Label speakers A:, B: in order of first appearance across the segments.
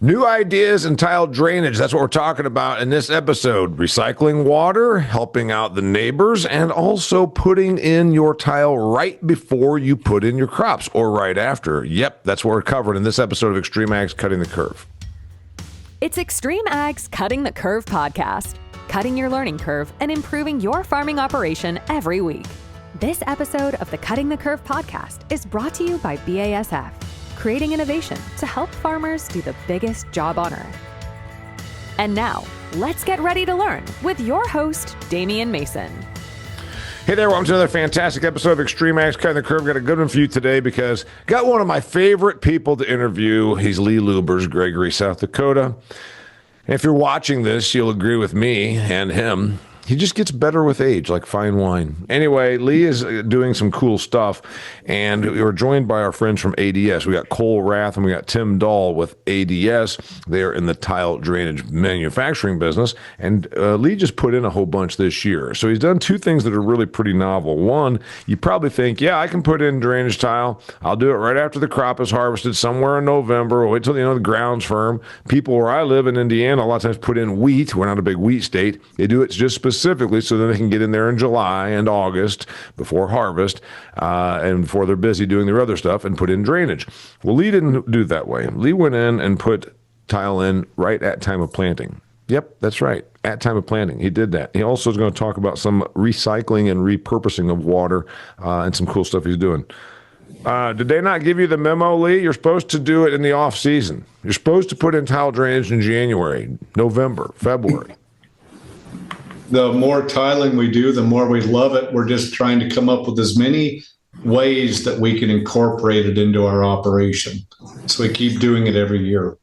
A: New ideas in tile drainage. That's what we're talking about in this episode. Recycling water, helping out the neighbors, and also putting in your tile right before you put in your crops or right after. Yep, that's what we're covering in this episode of XtremeAg's Cutting the Curve.
B: It's XtremeAg's Cutting the Curve podcast, cutting your learning curve and improving your farming operation every week. This episode of the Cutting the Curve podcast is brought to you by BASF, creating innovation to help farmers do the biggest job on earth. And now, let's get ready to learn with your host, Damian Mason.
A: Hey there, welcome to another fantastic episode of XtremeAg's Cutting the Curve. Got a good one for you today because got one of my favorite people to interview. He's Lubbers of Gregory, South Dakota. And if you're watching this, you'll agree with me and him. He just gets better with age, like fine wine. Anyway, Lee is doing some cool stuff, and we were joined by our friends from ADS. We got Cole Rath and we got Tim Dahl with ADS. They are in the tile drainage manufacturing business, and Lee just put in a whole bunch this year. So he's done two things that are really pretty novel. One, you probably think, yeah, I can put in drainage tile. I'll do it right after the crop is harvested somewhere in November. We'll wait till the ground's firm. People where I live in Indiana a lot of times put in wheat. We're not a big wheat state. They do it just specifically so that they can get in there in July and August before harvest and before they're busy doing their other stuff and put in drainage. Well, Lee didn't do it that way. Lee went in and put tile in right at time of planting. Yep, that's right. At time of planting, he did that. He also is going to talk about some recycling and repurposing of water and some cool stuff he's doing. Did they not give you the memo, Lee? You're supposed to do it in the off season. You're supposed to put in tile drainage in January, November, February.
C: The more tiling we do, the more we love it. We're just trying to come up with as many ways that we can incorporate it into our operation. So we keep doing it every year.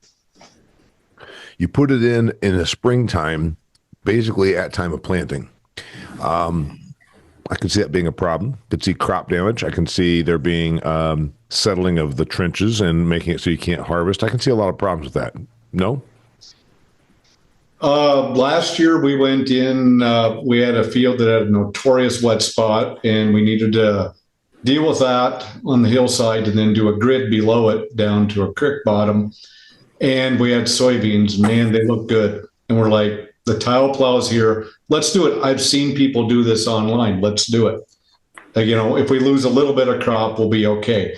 A: You put it in the springtime, basically at time of planting. I can see that being a problem. I can see crop damage. I can see there being settling of the trenches and making it so you can't harvest. I can see a lot of problems with that. No?
C: Last year we went in, we had a field that had a notorious wet spot, and we needed to deal with that on the hillside and then do a grid below it down to a creek bottom. And we had soybeans. Man, they look good. And we're like, the tile plow's here. Let's do it. I've seen people do this online. Let's do it. If we lose a little bit of crop, we'll be okay.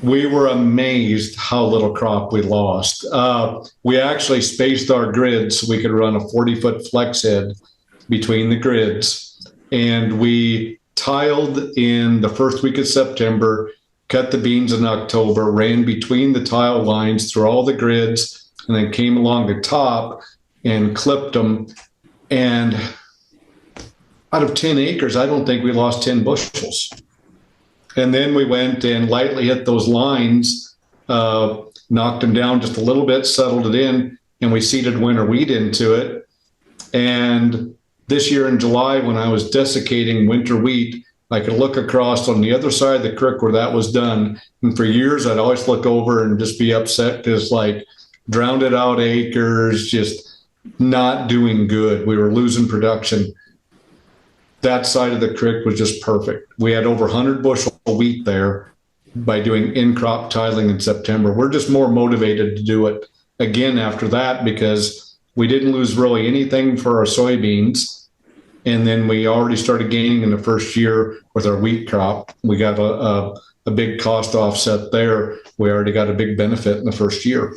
C: We were amazed how little crop we lost. We actually spaced our grids so we could run a 40-foot flex head between the grids. And we tiled in the first week of September, cut the beans in October, ran between the tile lines through all the grids, and then came along the top and clipped them. And out of 10 acres, I don't think we lost 10 bushels. And then we went and lightly hit those lines, knocked them down just a little bit, settled it in, and we seeded winter wheat into it. And this year in July, when I was desiccating winter wheat, I could look across on the other side of the creek where that was done. And for years, I'd always look over and just be upset because, drowned out acres, just not doing good. We were losing production. That side of the creek was just perfect. We had over 100 bushel of wheat there by doing in-crop tiling in September. We're just more motivated to do it again after that because we didn't lose really anything for our soybeans. And then we already started gaining in the first year with our wheat crop. We got a big cost offset there. We already got a big benefit in the first year.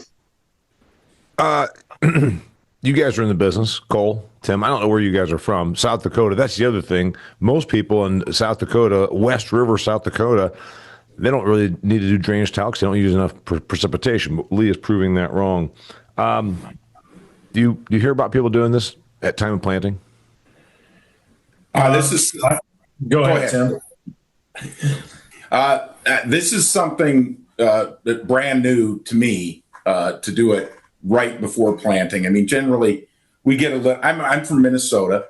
A: You guys are in the business, Cole, Tim. I don't know where you guys are from. South Dakota, that's the other thing. Most people in South Dakota, West River, South Dakota, they don't really need to do drainage tile because they don't use enough precipitation. But Lee is proving that wrong. Do you hear about people doing this at time of planting?
D: Go ahead, Tim. This is something that brand new to me to do it right before planting. I mean, generally we get a little, I'm from Minnesota.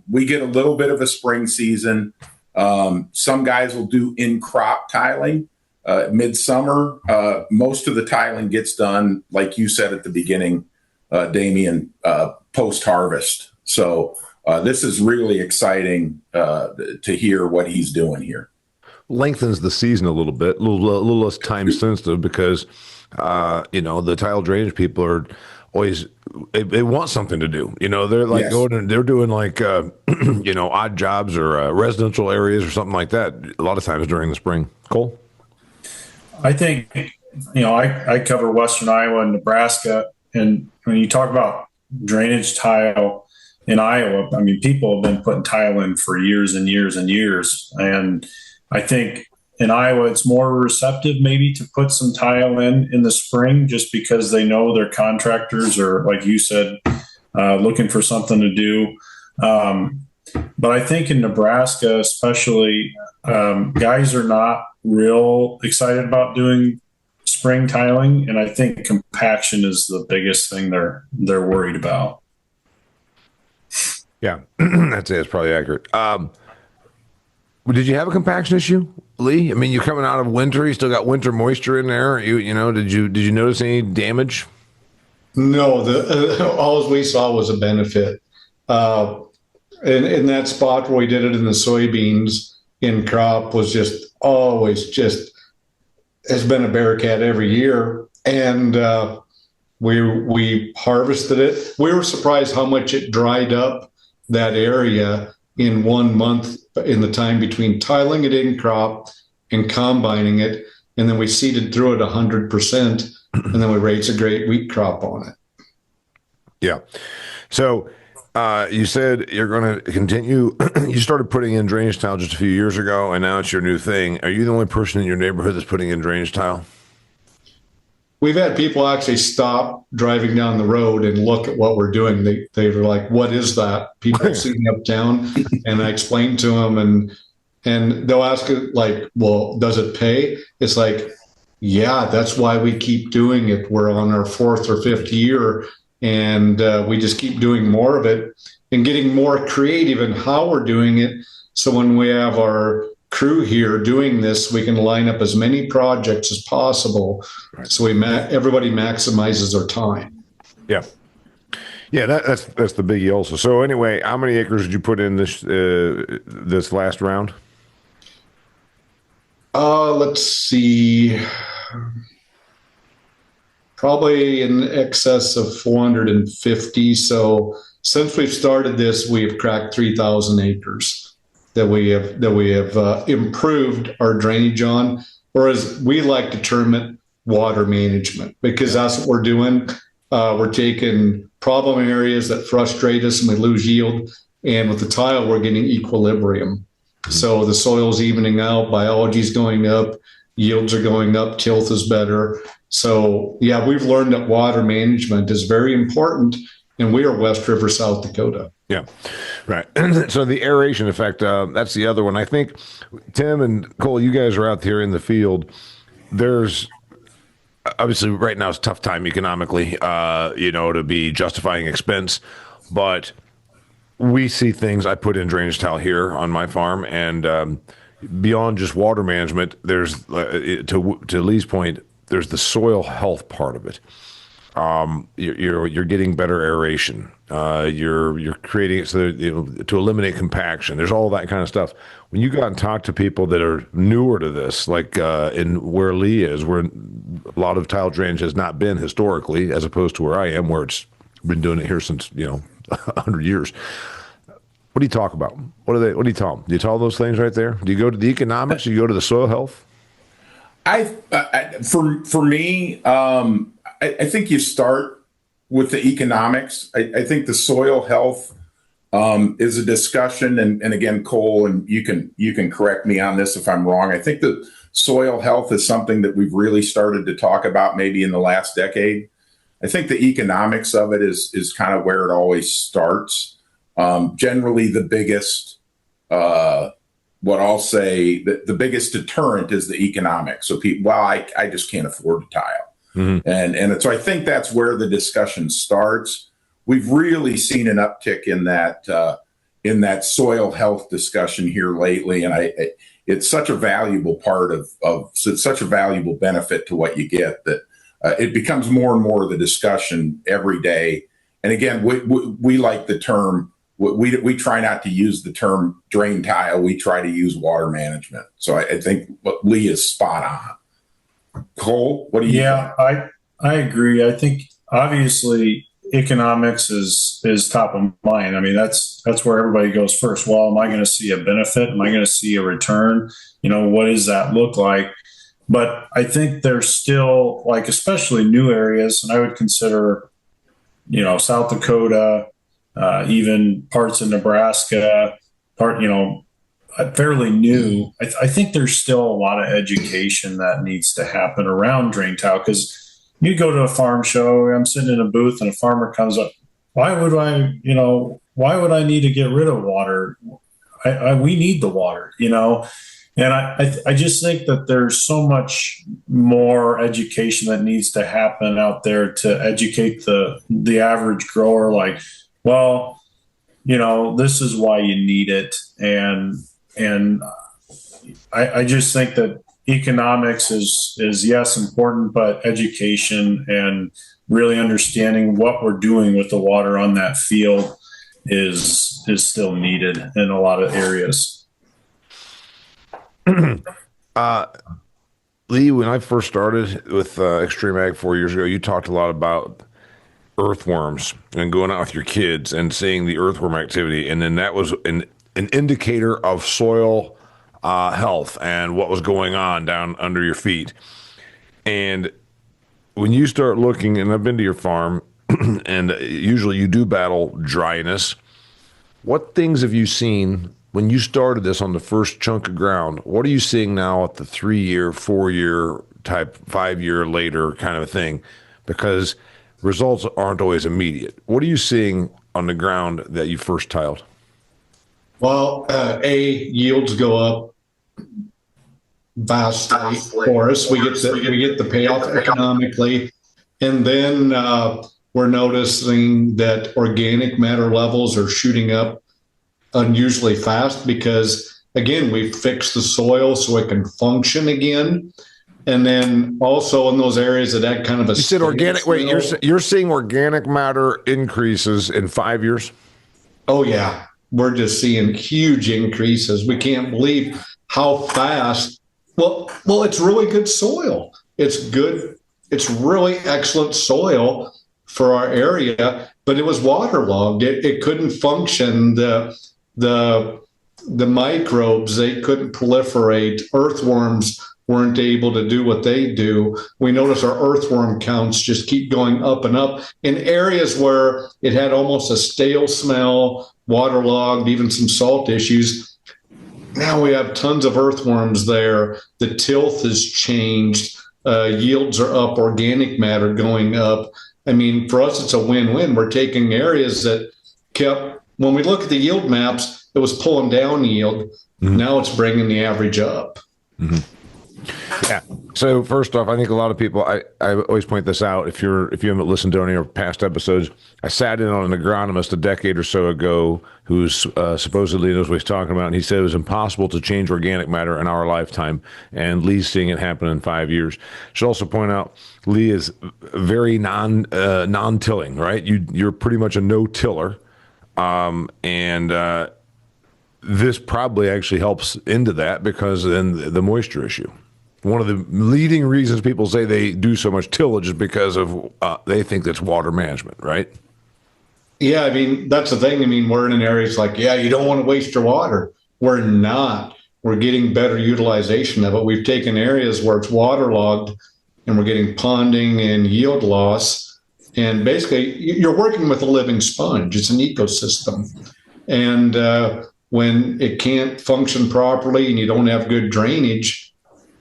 D: We get a little bit of a spring season. Some guys will do in-crop tiling midsummer. Most of the tiling gets done, like you said at the beginning, Damian, post-harvest. So this is really exciting to hear what he's doing here.
A: Lengthens the season a little bit, a little less time sensitive because The tile drainage people are always they want something to do. They're like
D: Yes.
A: going and they're doing like odd jobs or residential areas or something like that. A lot of times during the spring. Cole.
E: I think, I cover Western Iowa and Nebraska. And when you talk about drainage tile in Iowa, I mean, people have been putting tile in for years and years and years. And I think in Iowa, it's more receptive maybe to put some tile in the spring, just because they know their contractors are, like you said, looking for something to do. But I think in Nebraska, especially, guys are not real excited about doing spring tiling, and I think compaction is the biggest thing they're worried about.
A: Yeah, that's it. It's probably accurate. Did you have a compaction issue, Lee? I mean, you're coming out of winter. You still got winter moisture in there. Did you notice any damage?
C: No, all we saw was a benefit. In that spot where we did it in the soybeans in crop was just always has been a bear cat every year. And we harvested it. We were surprised how much it dried up that area in 1 month in the time between tiling it in crop and combining it. And then we seeded through it 100%. And then we raised a great wheat crop on it.
A: Yeah. So you said you're going to continue. You started putting in drainage tile just a few years ago, and now it's your new thing. Are you the only person in your neighborhood that's putting in drainage tile?
C: We've had people actually stop driving down the road and look at what we're doing. They were like, "What is that?" People see me uptown, and I explain to them, and they'll ask it like, "Well, does it pay?" It's like, "Yeah, that's why we keep doing it. We're on our 4th or 5th year, and we just keep doing more of it and getting more creative in how we're doing it. So when we have our crew here doing this, we can line up as many projects as possible, right. So everybody maximizes their time."
A: Yeah, that's the biggie also. So anyway, how many acres did you put in this last round?
C: Let's see, probably in excess of 450. So since we've started this, we've cracked 3,000 acres. That we have improved our drainage on, or as we like to term it, water management, because that's what we're doing. We're taking problem areas that frustrate us and we lose yield, and with the tile, we're getting equilibrium. So the soil's evening out, biology's going up, yields are going up, tilth is better. So yeah, we've learned that water management is very important, and we are West River, South Dakota.
A: Yeah, right. So the aeration effect, that's the other one. I think, Tim and Cole, you guys are out here in the field. There's obviously right now it's a tough time economically, to be justifying expense. But we see things. I put in drainage tile here on my farm, and beyond just water management, there's, to Lee's point, there's the soil health part of it. You're getting better aeration. You're creating it so that, to eliminate compaction. There's all that kind of stuff. When you go out and talk to people that are newer to this, like in where Lee is, where a lot of tile drainage has not been historically, as opposed to where I am, where it's been doing it here since 100 years. What do you talk about? What do you tell them? Do you tell those things right there? Do you go to the economics? Do you go to the soil health?
D: For me, I think you start with the economics. I think the soil health is a discussion, and again, Cole, and you can correct me on this if I'm wrong. I think the soil health is something that we've really started to talk about maybe in the last decade. I think the economics of it is kind of where it always starts. Generally, the biggest, what I'll say, the biggest deterrent is the economics. So people, I just can't afford to tile. Mm-hmm. And so I think that's where the discussion starts. We've really seen an uptick in that soil health discussion here lately, and it's such a valuable part of it's such a valuable benefit to what you get that it becomes more and more of the discussion every day. And again, we like the term. We try not to use the term drain tile. We try to use water management. So I think Lee is spot on. Cole, what do you
E: Yeah, I agree. I think obviously economics is top of mind. I mean, that's where everybody goes first. Well, am I going to see a benefit? Am I going to see a return? What does that look like? But I think there's still, like, especially new areas, and I would consider, South Dakota, even parts of Nebraska, fairly new. I think there's still a lot of education that needs to happen around drain tile, because you go to a farm show, I'm sitting in a booth and a farmer comes up, why would I need to get rid of water? We need the water, and I just think that there's so much more education that needs to happen out there to educate the average grower, like, well, this is why you need it. And I just think that economics is yes, important, but education and really understanding what we're doing with the water on that field is still needed in a lot of areas.
A: Lee, when I first started with XtremeAg 4 years ago, you talked a lot about earthworms and going out with your kids and seeing the earthworm activity, and then that was an indicator of soil health and what was going on down under your feet. And when you start looking, and I've been to your farm, and usually you do battle dryness, what things have you seen when you started this on the first chunk of ground? What are you seeing now at the 3-year, 4-year type, 5-year later kind of thing? Because results aren't always immediate. What are you seeing on the ground that you first tiled?
C: Well, yields go up vastly for us. We get the payoff economically, and then we're noticing that organic matter levels are shooting up unusually fast because, again, we've fixed the soil so it can function again. And then also in those areas that had kind of a...
A: You said organic... Wait, you're seeing organic matter increases in 5 years?
C: Oh, yeah. We're just seeing huge increases. We can't believe how fast... Well, it's really good soil. It's good. It's really excellent soil for our area, but it was waterlogged. It couldn't function. The microbes, they couldn't proliferate. Earthworms weren't able to do what they do. We notice our earthworm counts just keep going up and up in areas where it had almost a stale smell, waterlogged, even some salt issues. Now we have tons of earthworms there. The tilth has changed. Yields are up, organic matter going up. I mean, for us, it's a win-win. We're taking areas that kept, when we look at the yield maps, it was pulling down yield. Mm-hmm. Now it's bringing the average up.
A: Mm-hmm. Yeah. So first off, I think a lot of people, I always point this out. If you haven't listened to any of our past episodes, I sat in on an agronomist a decade or so ago who's supposedly knows what he's talking about. And he said it was impossible to change organic matter in our lifetime. And Lee's seeing it happen in 5 years. Should also point out, Lee is very non-tilling, right? You're pretty much a no-tiller. This probably actually helps into that because then the moisture issue. One of the leading reasons people say they do so much tillage is because of they think that's water management, right?
C: Yeah, I mean, that's the thing. I mean, we're in areas like, yeah, you don't want to waste your water. We're not. We're getting better utilization of it. We've taken areas where it's waterlogged and we're getting ponding and yield loss. And basically, you're working with a living sponge. It's an ecosystem. And when it can't function properly and you don't have good drainage,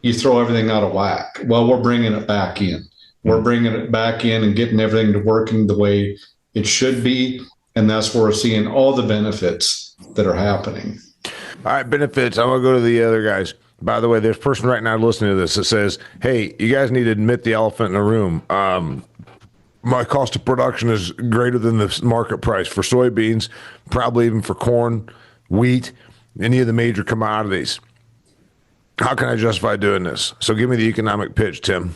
C: you throw everything out of whack. Well, we're bringing it back in. We're bringing it back in and getting everything to working the way it should be. And that's where we're seeing all the benefits that are happening.
A: All right, benefits. I'm going to go to the other guys. By the way, there's a person right now listening to this that says, hey, you guys need to admit the elephant in the room. My cost of production is greater than the market price for soybeans, probably even for corn, wheat, any of the major commodities. How can I justify doing this? So give me the economic pitch, Tim.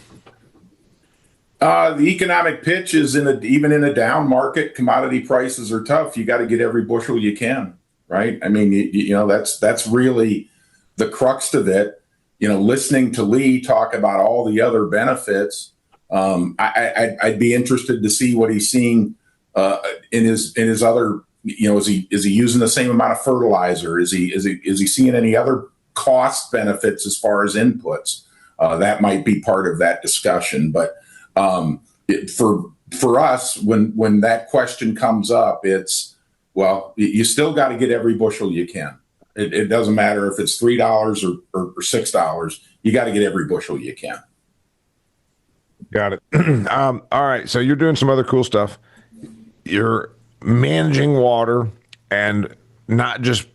D: The economic pitch is even in a down market, commodity prices are tough. You got to get every bushel you can, right? I mean, that's really the crux of it. listening to Lee talk about all the other benefits, I'd be interested to see what he's seeing in his other. Is he using the same amount of fertilizer? Is he seeing any other cost benefits as far as inputs? That might be part of that discussion. But for us, when that question comes up, it's, well, you still got to get every bushel you can. It doesn't matter if it's $3 or $6. You got to get every bushel you can.
A: Got it. All right. So you're doing some other cool stuff. You're managing water and not just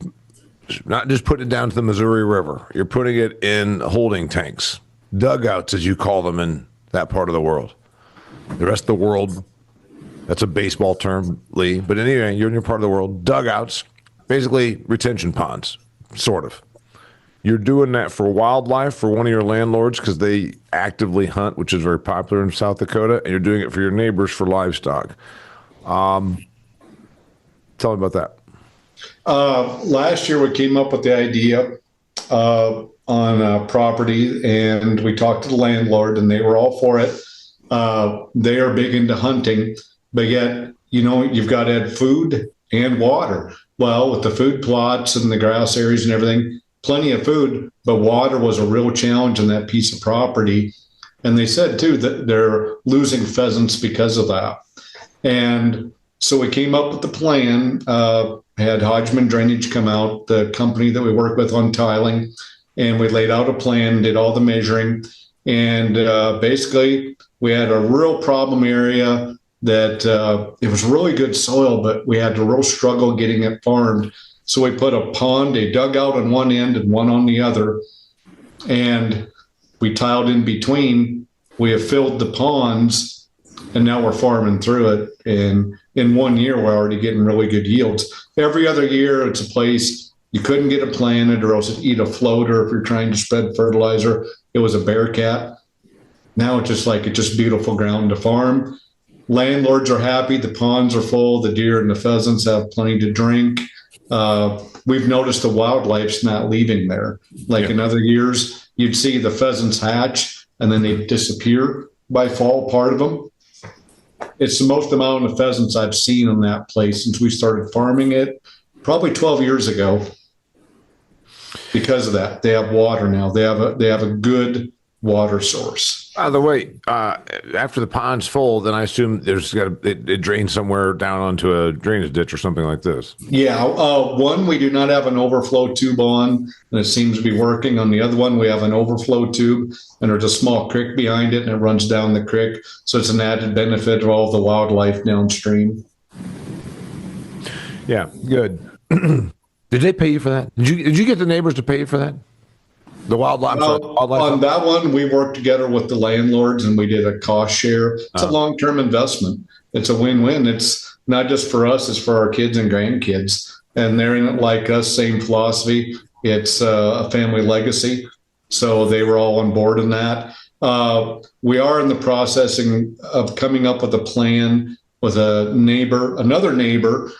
A: putting it down to the Missouri River. You're putting it in holding tanks, dugouts, as you call them in that part of the world. The rest of the world, that's a baseball term, Lee. But anyway, you're in your part of the world. Dugouts, basically retention ponds, sort of. You're doing that for wildlife for one of your landlords because they actively hunt, which is very popular in South Dakota, and you're doing it for your neighbors for livestock. Tell me about that.
C: Last year, we came up with the idea on property, and we talked to the landlord, and they were all for it. They are big into hunting, but yet, you've got to add food and water. Well, with the food plots and the grass areas and everything, plenty of food, but water was a real challenge on that piece of property. And they said, too, that they're losing pheasants because of that. And so we came up with the plan, had Hodgman Drainage come out, the company that we work with on tiling, and we laid out a plan, did all the measuring. And basically, we had a real problem area that it was really good soil, but we had a real struggle getting it farmed. So we put a pond, a dugout on one end and one on the other, and we tiled in between. We have filled the ponds, and now we're farming through it. And in 1 year, we're already getting really good yields. Every other year, it's a place you couldn't get it planted, or else it'd eat a floater if you're trying to spread fertilizer. It was a bearcat. Now it's just beautiful ground to farm. Landlords are happy. The ponds are full. The deer and the pheasants have plenty to drink. We've noticed the wildlife's not leaving there. In other years, you'd see the pheasants hatch and then they disappear by fall, part of them. It's the most amount of pheasants I've seen on that place since we started farming it, probably 12 years ago. Because of that, they have water now. They have a good water source.
A: By the way, after the pond's full, then I assume it drains somewhere down onto a drainage ditch or something like this.
C: Yeah. One, we do not have an overflow tube on, and it seems to be working. On the other one, we have an overflow tube, and there's a small creek behind it, and it runs down the creek. So it's an added benefit of all the wildlife downstream.
A: Yeah, good. Did they pay you for that? Did you get the neighbors to pay you for that? The wildlife.
C: On that one, we worked together with the landlords and we did a cost share. It's a long-term investment. It's a win-win. It's not just for us, it's for our kids and grandkids. And they're in it like us, same philosophy. It's a family legacy. So they were all on board in that. We are in the processing of coming up with a plan with another neighbor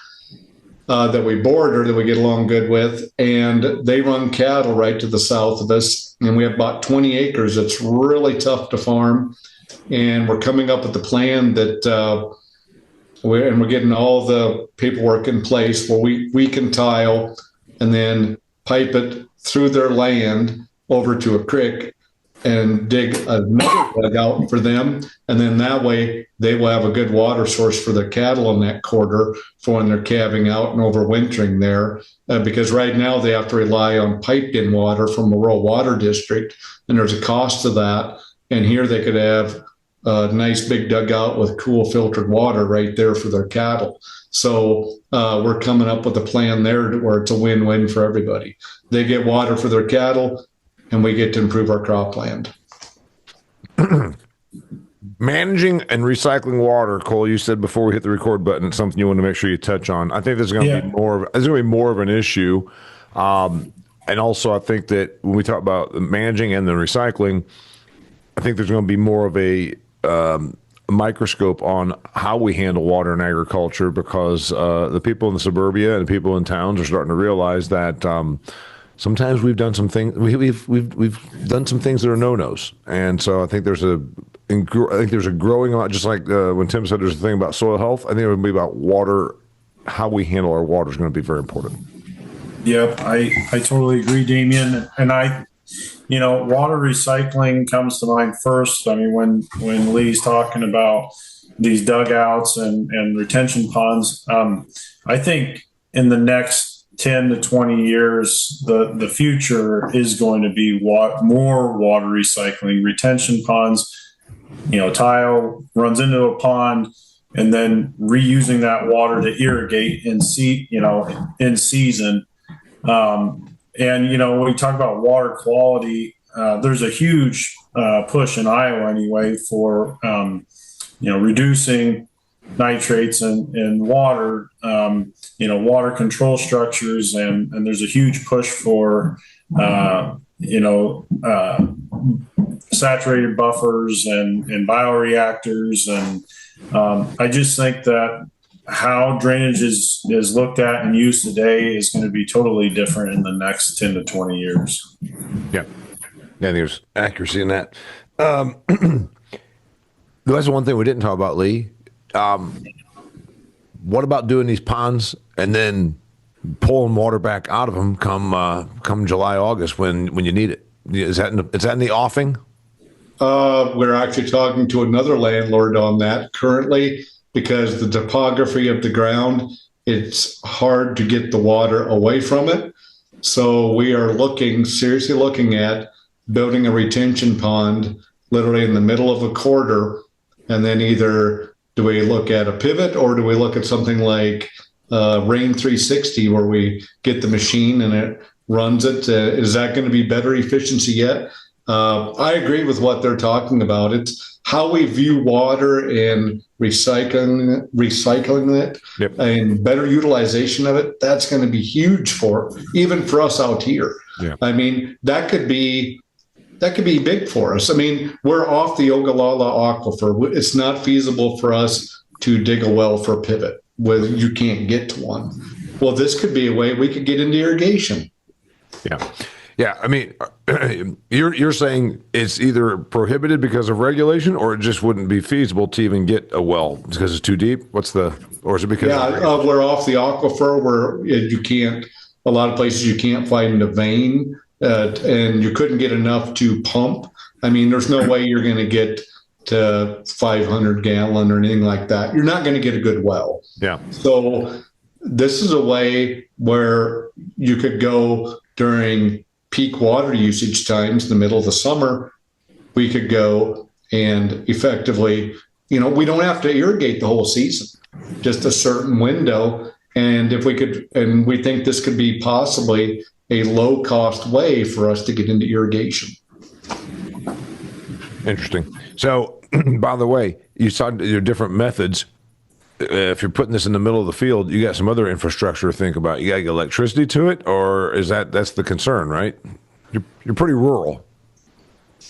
C: that we border, that we get along good with, and they run cattle right to the south of us, and we have about 20 acres. It's really tough to farm, and we're coming up with the plan that we're getting all the paperwork in place where we can tile and then pipe it through their land over to a creek and dig another dugout for them. And then that way they will have a good water source for their cattle in that quarter for when they're calving out and overwintering there. Because right now they have to rely on piped in water from a rural water district, and there's a cost to that. And here they could have a nice big dugout with cool filtered water right there for their cattle. So we're coming up with a plan there where it's a win-win for everybody. They get water for their cattle, and we get to improve our cropland.
A: Managing and recycling water, Cole, you said before we hit the record button, it's something you want to make sure you touch on. I think there's going to be more of an issue. And also I think that when we talk about managing and the recycling, I think there's going to be more of a microscope on how we handle water in agriculture, because the people in the suburbia and people in towns are starting to realize that sometimes we've done some things. We've done some things that are no-nos, and so I think there's a growing amount. Just like when Tim said there's a thing about soil health, I think it would be about water. How we handle our water is going to be very important.
E: Yep, I totally agree, Damien. And water recycling comes to mind first. I mean, when Lee's talking about these dugouts and retention ponds, I think in the next 10 to 20 years, the future is going to be more water recycling, retention ponds. Tile runs into a pond, and then reusing that water to irrigate in season. And when we talk about water quality, there's a huge push in Iowa anyway for reducing nitrates in water, water control structures, and there's a huge push for saturated buffers and bioreactors. And I just think that how drainage is looked at and used today is going to be totally different in the next 10 to 20 years.
A: Yeah, there's accuracy in that. That's the one thing we didn't talk about, Lee. What about doing these ponds and then pulling water back out of them come July, August when you need it? Is that in the offing?
C: We're actually talking to another landlord on that currently, because the topography of the ground, it's hard to get the water away from it. So we are seriously looking at building a retention pond literally in the middle of a quarter. And then either do we look at a pivot, or do we look at something like Rain 360, where we get the machine and it runs it? Is that going to be better efficiency yet? I agree with what they're talking about. It's how we view water and recycling it,
A: yep,
C: and better utilization of it. That's going to be huge even for us out here.
A: Yeah.
C: I mean, that could be big for us. I mean, we're off the Ogallala aquifer. It's not feasible for us to dig a well for a pivot where you can't get to one. Well, this could be a way we could get into irrigation.
A: Yeah. Yeah, I mean, you're saying it's either prohibited because of regulation, or it just wouldn't be feasible to even get a well because it's too deep? Or is it because?
C: Yeah, we're off the aquifer where you can't. A lot of places you can't find a vein, and you couldn't get enough to pump. I mean, there's no way you're going to get to 500 gallon or anything like that. You're not going to get a good well.
A: Yeah.
C: So this is a way where you could go during peak water usage times, in the middle of the summer. We could go and effectively, we don't have to irrigate the whole season, just a certain window. And if we could, and we think this could be possibly a low cost way for us to get into irrigation.
A: Interesting. So, by the way, you saw your different methods. If you're putting this in the middle of the field, you got some other infrastructure to think about. You got to get electricity to it, or that's the concern, right? You're pretty rural.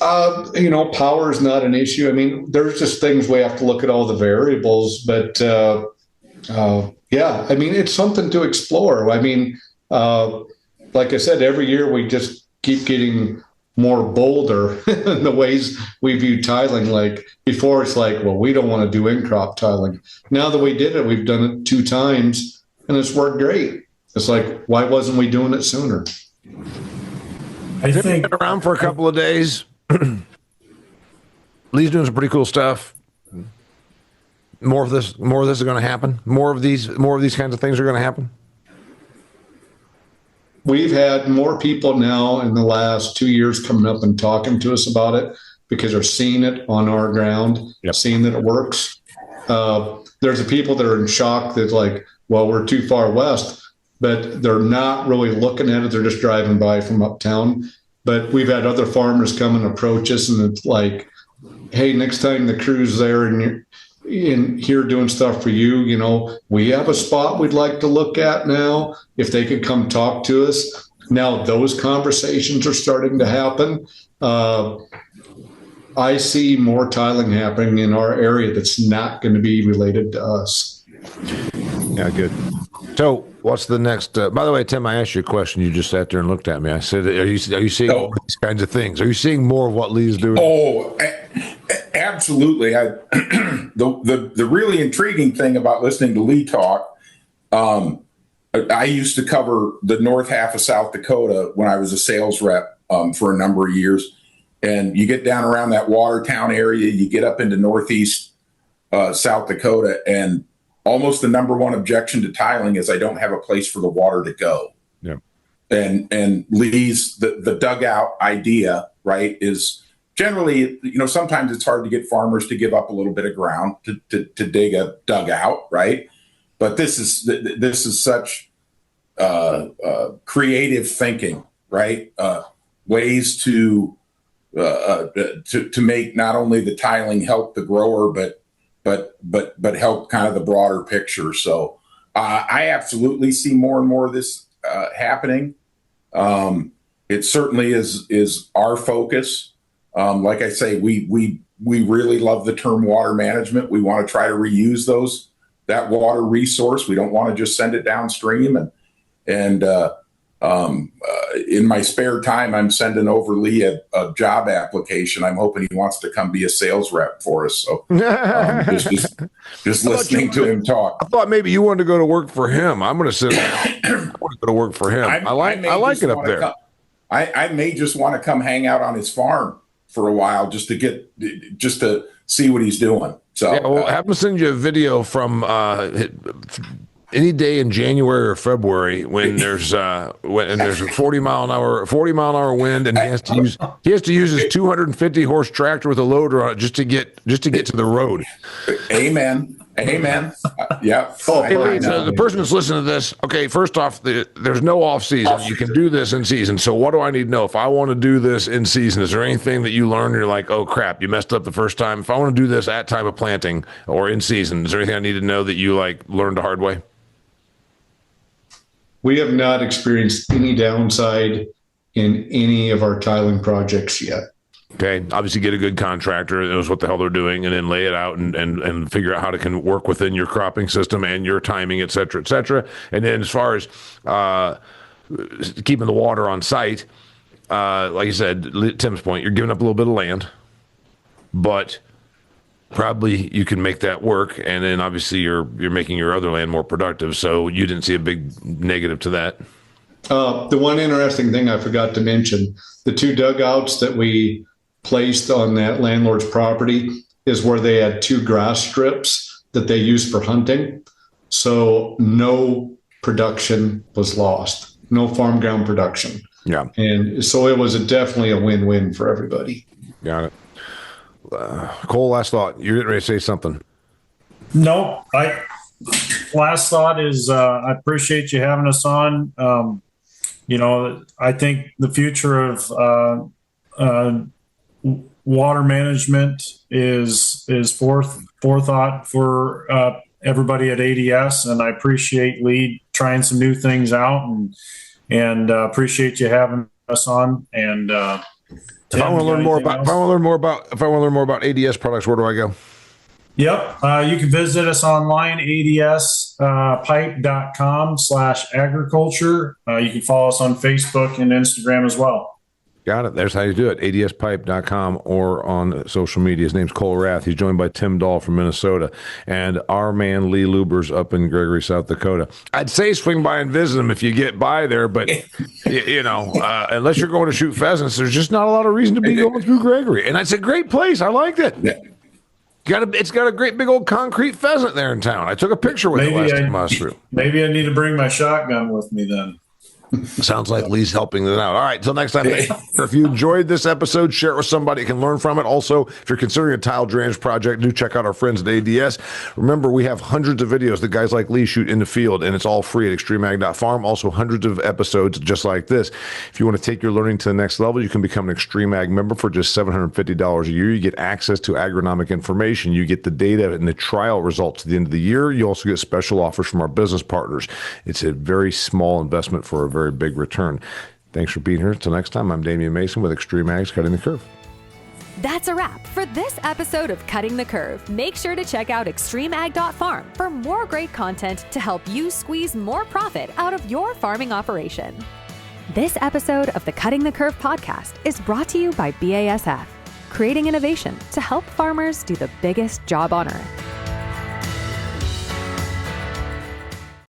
C: Power is not an issue. I mean, there's just things we have to look at all the variables, but yeah, I mean, it's something to explore. I mean, like I said, every year we just keep getting more bolder in the ways we view tiling. Like before, it's like, well, we don't want to do in-crop tiling. Now that we did it, we've done it 2 times and it's worked great. It's like, why wasn't we doing it sooner?
E: I think
A: been around for a couple of days. Lee's doing some pretty cool stuff. More of this is going to happen. More of these kinds of things are going to happen.
C: We've had more people now in the last 2 years coming up and talking to us about it because they're seeing it on our ground,
A: yep,
C: seeing that it works. There's the people that are in shock that's like, well, we're too far west, but they're not really looking at it. They're just driving by from uptown. But we've had other farmers come and approach us, and it's like, hey, next time the crew's there and you're in here doing stuff for you, we have a spot we'd like to look at now. If they could come talk to us. Now those conversations are starting to happen. I see more tiling happening in our area that's not going to be related to us.
A: Yeah, good. So what's the next? By the way, Tim, I asked you a question. You just sat there and looked at me. I said, "Are you seeing more of these kinds of things? Are you seeing more of what Lee's doing?"
D: Oh, absolutely. The really intriguing thing about listening to Lee talk, I used to cover the north half of South Dakota when I was a sales rep for a number of years. And you get down around that Watertown area, you get up into northeast South Dakota, and almost the number one objection to tiling is I don't have a place for the water to go.
A: Yeah.
D: And Lee's the dugout idea, right, is generally, sometimes it's hard to get farmers to give up a little bit of ground to dig a dugout, right? But this is such creative thinking, right? Ways to make not only the tiling help the grower, but help kind of the broader picture. So I absolutely see more and more of this happening. It certainly is our focus. Like I say, we really love the term water management. We want to try to reuse that water resource. We don't want to just send it downstream. And in my spare time, I'm sending over Lee a job application. I'm hoping he wants to come be a sales rep for us. So just listening to him talk.
A: I thought maybe you wanted to go to work for him. I'm going to sit down. I want to go to work for him. I like it up there.
D: I may just want to come hang out on his farm for a while just to see what he's doing. So
A: yeah, well, have him send you a video from any day in January or February when there's a 40 mile an hour wind, and he has to use his 250 horse tractor with a loader on it just to get to the road.
D: Amen. Yeah.
A: Hey, Lee, so the person that's listening to this, okay, first off, there's no off season. You can do this in season. So what do I need to know if I want to do this in season? Is there anything that you learned and you're like, oh crap, you messed up the first time? If I want to do this at time of planting or in season, is there anything I need to know that you learned the hard way?
C: We have not experienced any downside in any of our tiling projects yet.
A: Okay, obviously get a good contractor that knows what the hell they're doing, and then lay it out and figure out how it can work within your cropping system and your timing, et cetera, et cetera. And then as far as keeping the water on site, like you said, Tim's point, you're giving up a little bit of land, but probably you can make that work. And then obviously you're making your other land more productive. So you didn't see a big negative to that.
C: The one interesting thing I forgot to mention, the two dugouts that we placed on that landlord's property is where they had two grass strips that they used for hunting. So no production was lost, no farm ground production.
A: Yeah.
C: And so it was definitely a win-win for everybody.
A: Got it. Cole, last thought. You're getting ready to say something.
E: No, last thought is I appreciate you having us on. I think the future of water management is forethought for everybody at ADS, and I appreciate Lee trying some new things out, and appreciate you having us on. And
A: if I want to learn more about ADS products, where do I go?
E: Yep. You can visit us online, adspipe.com/agriculture. You can follow us on Facebook and Instagram as well.
A: Got it. There's how you do it. adspipe.com or on social media. His name's Cole Rath. He's joined by Tim Dahl from Minnesota and our man Lee Lubbers up in Gregory, South Dakota. I'd say swing by and visit him if you get by there, but unless you're going to shoot pheasants, there's just not a lot of reason to be going through Gregory. And it's a great place. I liked it. Yeah. It's got a great big old concrete pheasant there in town. I took a picture with it last time I was through.
E: Maybe I need to bring my shotgun with me then.
A: Sounds like Lee's helping them out. All right, until next time. If you enjoyed this episode, share it with somebody who can learn from it. Also, if you're considering a tile drainage project, do check out our friends at ADS. Remember, we have hundreds of videos that guys like Lee shoot in the field, and it's all free at XtremeAg.farm. Also, hundreds of episodes just like this. If you want to take your learning to the next level, you can become an XtremeAg member for just $750 a year. You get access to agronomic information. You get the data and the trial results at the end of the year. You also get special offers from our business partners. It's a very small investment for a very big return. Thanks for being here. Until next time, I'm Damian Mason with XtremeAg's Cutting the Curve.
B: That's a wrap for this episode of Cutting the Curve. Make sure to check out XtremeAg.farm for more great content to help you squeeze more profit out of your farming operation. This episode of the Cutting the Curve podcast is brought to you by BASF, creating innovation to help farmers do the biggest job on earth.